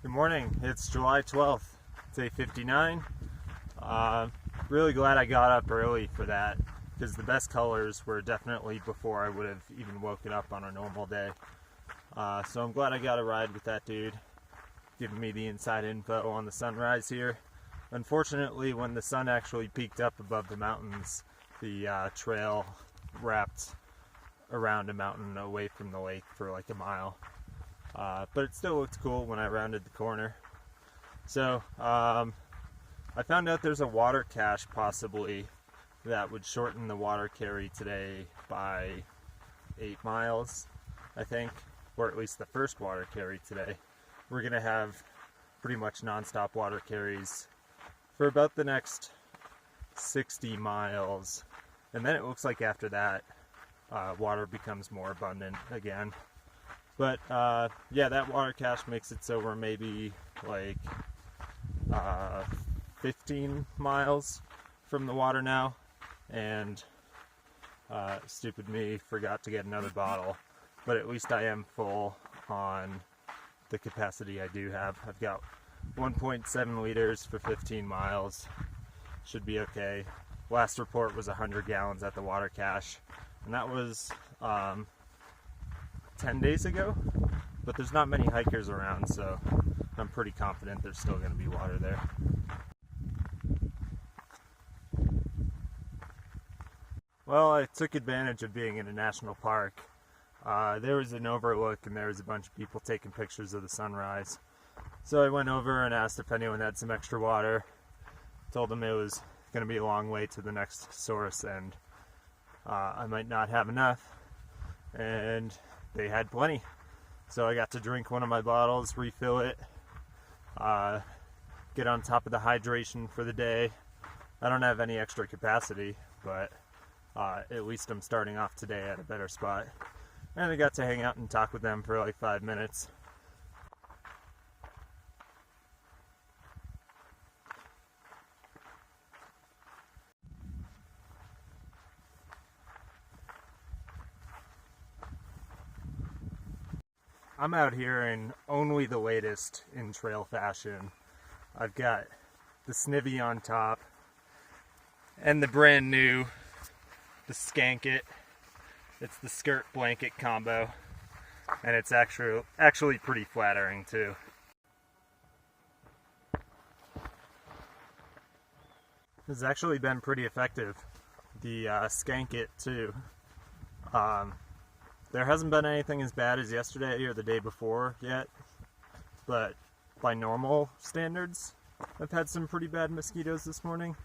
Good morning. It's July 12th, day 59. Really glad I got up early for that because the best colors were definitely before I would have even woken up on a normal day. So I'm glad I got a ride with that dude, giving me the inside info on the sunrise here. Unfortunately, when the sun actually peaked up above the mountains, the trail wrapped around a mountain away from the lake for like a mile. But it still looked cool when I rounded the corner. So I found out there's a water cache possibly that would shorten the water carry today by 8 miles, I think, or at least the first water carry today. We're going to have pretty much non-stop water carries for about the next 60 miles, and then it looks like after that water becomes more abundant again. But yeah, that water cache makes it so we're maybe like 15 miles from the water now, and stupid me forgot to get another bottle, but at least I am full on the capacity I do have. I've got 1.7 liters for 15 miles. Should be okay. Last report was 100 gallons at the water cache, and that was 10 days ago, but there's not many hikers around, so I'm pretty confident there's still going to be water there. Well, I took advantage of being in a national park. There was an overlook and there was a bunch of people taking pictures of the sunrise. So I went over and asked if anyone had some extra water. Told them it was going to be a long way to the next source and I might not have enough. And they had plenty. So I got to drink one of my bottles, refill it, get on top of the hydration for the day. I don't have any extra capacity, but at least I'm starting off today at a better spot. And I got to hang out and talk with them for like 5 minutes. I'm out here in only the latest in trail fashion. I've got the Snivy on top and the brand new, the Skanket. It's the skirt blanket combo, and it's actually pretty flattering too. This has actually been pretty effective. The Skanket too. There hasn't been anything as bad as yesterday or the day before yet, but by normal standards, I've had some pretty bad mosquitoes this morning,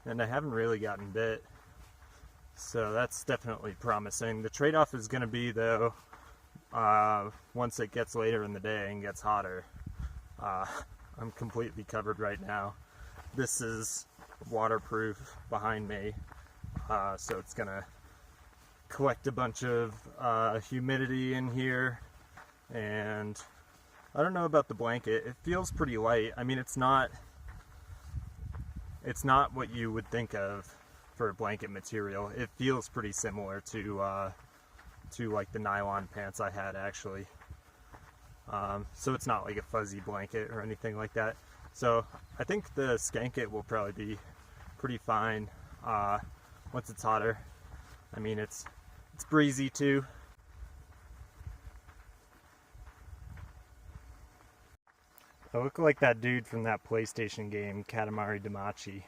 and I haven't really gotten bit. So that's definitely promising. The trade-off is going to be, though, once it gets later in the day and gets hotter. I'm completely covered right now. This is waterproof behind me, so it's going to collect a bunch of humidity in here, and I don't know about the blanket. It feels pretty light. I mean, it's not what you would think of for blanket material. It feels pretty similar to like the nylon pants I had actually. So it's not like a fuzzy blanket or anything like that. So I think the Skanket will probably be pretty fine once it's hotter. I mean, it's breezy too. I look like that dude from that PlayStation game, Katamari Damacy.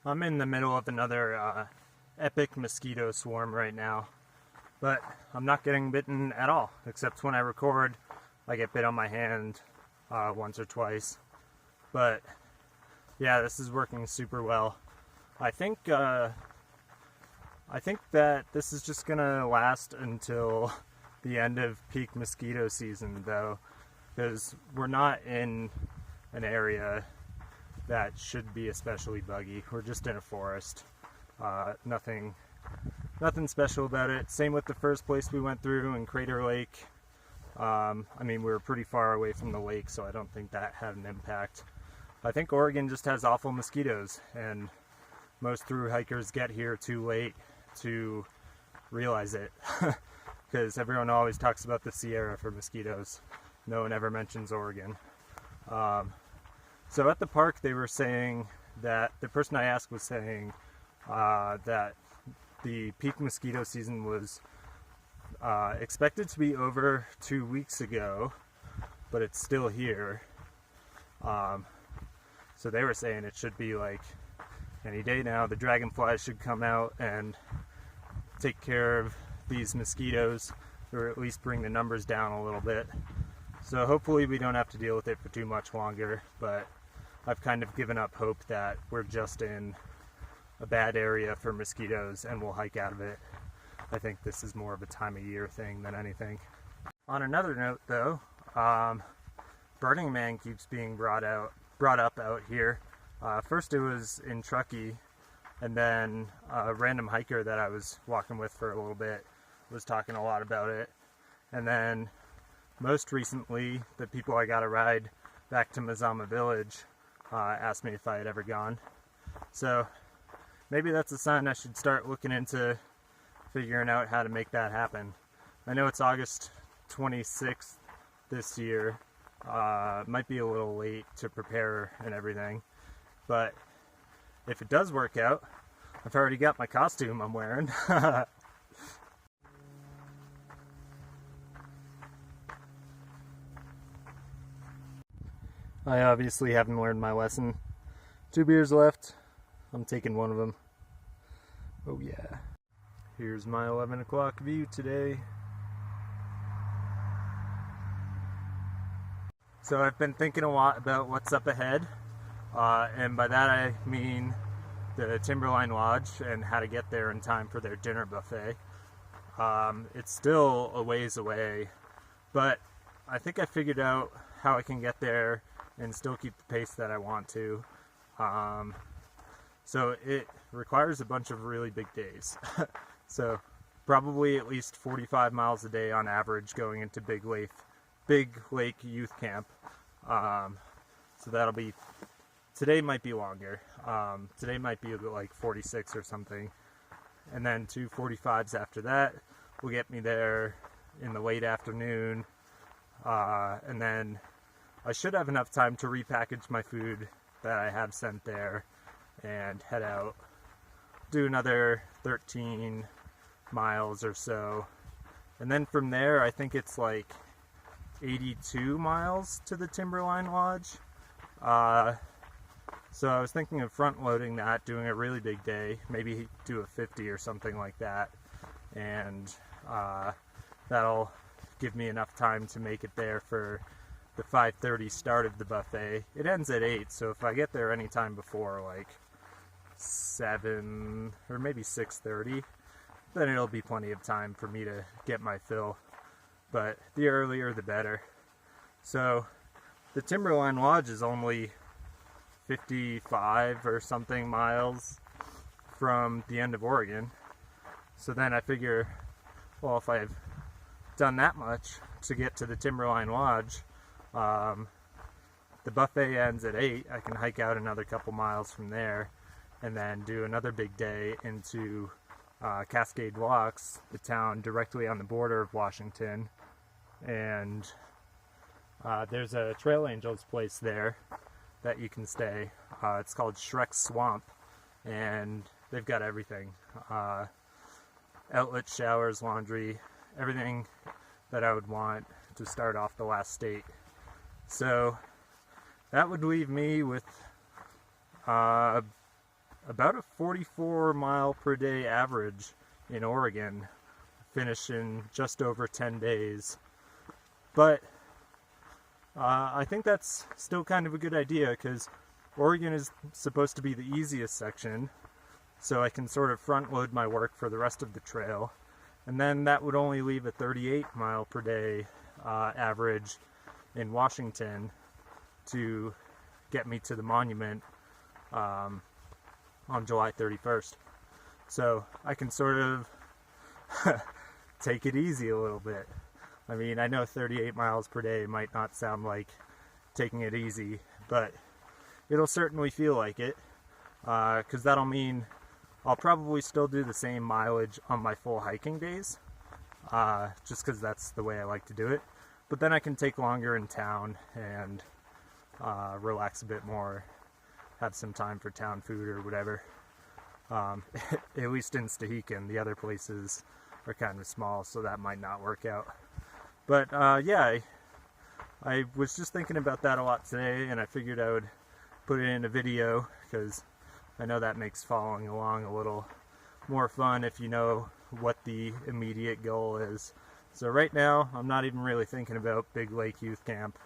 I'm in the middle of another epic mosquito swarm right now, but I'm not getting bitten at all, except when I record, I get bit on my hand once or twice. But yeah, this is working super well. I think that this is just gonna last until the end of peak mosquito season, though, because we're not in an area that should be especially buggy. We're just in a forest. Nothing special about it. Same with the first place we went through in Crater Lake. I mean, we were pretty far away from the lake, so I don't think that had an impact. I think Oregon just has awful mosquitoes, and most through hikers get here too late to realize it, because everyone always talks about the Sierra for mosquitoes, no one ever mentions Oregon. So at the park they were saying that, the person I asked was saying that the peak mosquito season was expected to be over 2 weeks ago, but it's still here. So they were saying it should be like any day now. The dragonflies should come out and take care of these mosquitoes, or at least bring the numbers down a little bit. So hopefully we don't have to deal with it for too much longer, but I've kind of given up hope that we're just in a bad area for mosquitoes and we'll hike out of it. I think this is more of a time of year thing than anything. On another note though, Burning Man keeps being brought up out here. First it was in Truckee, and then a random hiker that I was walking with for a little bit was talking a lot about it. And then most recently, the people I got a ride back to Mazama Village asked me if I had ever gone. So maybe that's a sign I should start looking into figuring out how to make that happen. I know it's August 26th this year. Might be a little late to prepare and everything, but if it does work out, I've already got my costume I'm wearing. I obviously haven't learned my lesson. 2 beers left. I'm taking one of them. Oh yeah. Here's my 11 o'clock view today. So I've been thinking a lot about what's up ahead, and by that I mean the Timberline Lodge and how to get there in time for their dinner buffet. It's still a ways away, but I think I figured out how I can get there and still keep the pace that I want to. So it requires a bunch of really big days. So probably at least 45 miles a day on average going into Big Lake Youth Camp. So that'll be, today might be longer. Today might be like 46 or something. And then 2 45s after that will get me there in the late afternoon. And then I should have enough time to repackage my food that I have sent there and head out, do another 13 miles or so. And then from there, I think it's like 82 miles to the Timberline Lodge. So I was thinking of front loading that, doing a really big day, maybe do a 50 or something like that, and that'll give me enough time to make it there for the 5:30 start of the buffet. It ends at 8, so if I get there any time before like 7 or maybe 6:30, then it'll be plenty of time for me to get my fill. But the earlier the better. So the Timberline Lodge is only 55 or something miles from the end of Oregon. So then I figure, well, if I've done that much to get to the Timberline Lodge, the buffet ends at 8, I can hike out another couple miles from there and then do another big day into Cascade Locks, the town directly on the border of Washington. And there's a Trail Angels place there that you can stay. It's called Shrek's Swamp, and they've got everything. Outlet, showers, laundry, everything that I would want to start off the last state. So that would leave me with about a 44 mile per day average in Oregon, finishing just over 10 days. But I think that's still kind of a good idea, because Oregon is supposed to be the easiest section, so I can sort of front load my work for the rest of the trail, and then that would only leave a 38 mile per day average in Washington to get me to the monument on July 31st. So I can sort of take it easy a little bit. I mean, I know 38 miles per day might not sound like taking it easy, but it'll certainly feel like it, because that'll mean I'll probably still do the same mileage on my full hiking days, just because that's the way I like to do it. but then I can take longer in town and relax a bit more, have some time for town food or whatever. At least in Stehekin, the other places are kind of small, so that might not work out. But yeah, I was just thinking about that a lot today, and I figured I would put it in a video because I know that makes following along a little more fun if you know what the immediate goal is. So right now, I'm not even really thinking about Big Lake Youth Camp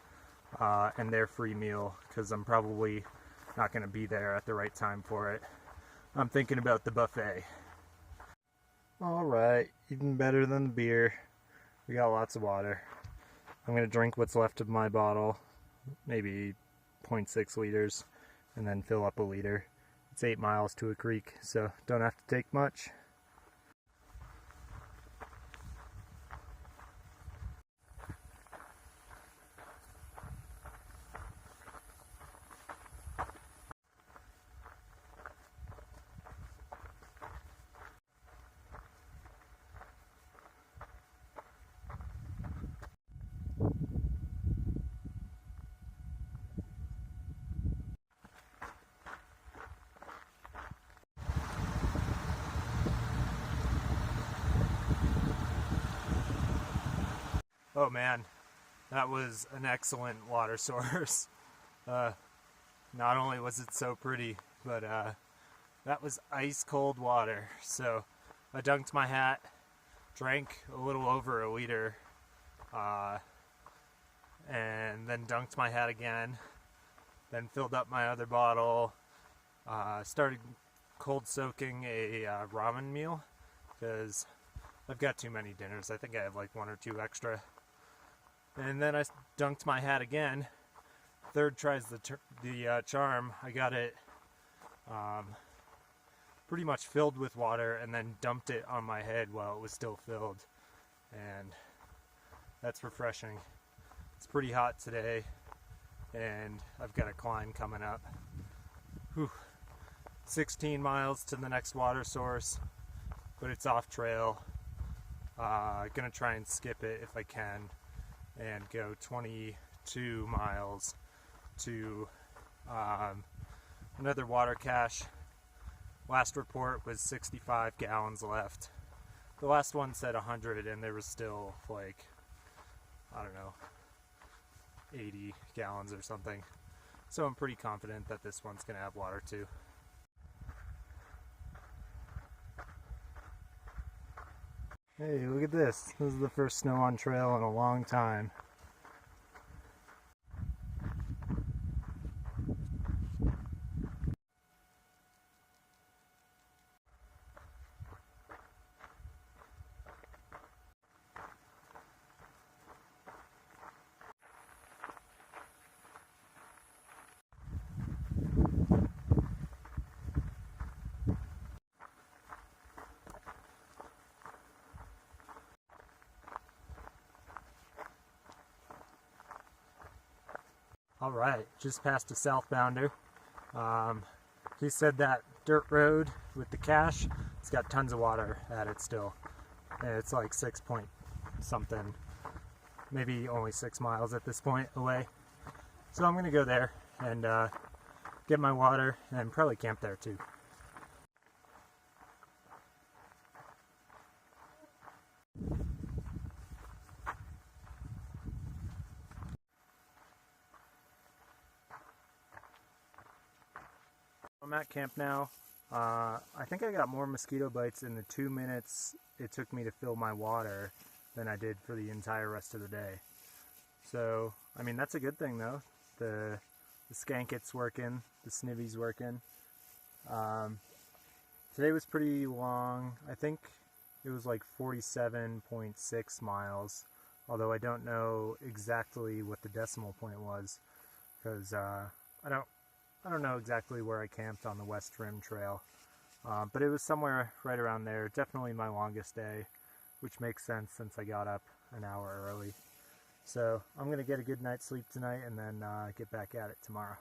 and their free meal because I'm probably not going to be there at the right time for it. I'm thinking about the buffet. Alright, even better than the beer. We got lots of water. I'm going to drink what's left of my bottle, maybe 0.6 liters, and then fill up a liter. It's 8 miles to a creek, so don't have to take much. Oh man, that was an excellent water source. Not only was it so pretty, but that was ice cold water. So I dunked my hat, drank a little over a liter, and then dunked my hat again, then filled up my other bottle, started cold soaking a ramen meal because I've got too many dinners. I think I have like 1 or 2 extra. And then I dunked my hat again. Third tries the charm. I got it pretty much filled with water and then dumped it on my head while it was still filled. And that's refreshing. It's pretty hot today and I've got a climb coming up. Whew. 16 miles to the next water source, but it's off trail. Gonna try and skip it if I can and go 22 miles to another water cache. Last report was 65 gallons left. The last one said 100 and there was still like, I don't know, 80 gallons or something. So I'm pretty confident that this one's gonna have water too. Hey, look at this. This is the first snow on trail in a long time. Alright, just past a southbounder. He said that dirt road with the cache, it's got tons of water at it still. And it's like 6 point something, maybe only 6 miles at this point away. So I'm going to go there and get my water and probably camp there too. I'm at camp now. I think I got more mosquito bites in the 2 minutes it took me to fill my water than I did for the entire rest of the day. So, I mean, that's a good thing though. The Skanket's working, the Snivvy's working. Today was pretty long. I think it was like 47.6 miles, although I don't know exactly what the decimal point was because I don't know exactly where I camped on the West Rim Trail, but it was somewhere right around there. Definitely my longest day, which makes sense since I got up an hour early. So I'm going to get a good night's sleep tonight and then get back at it tomorrow.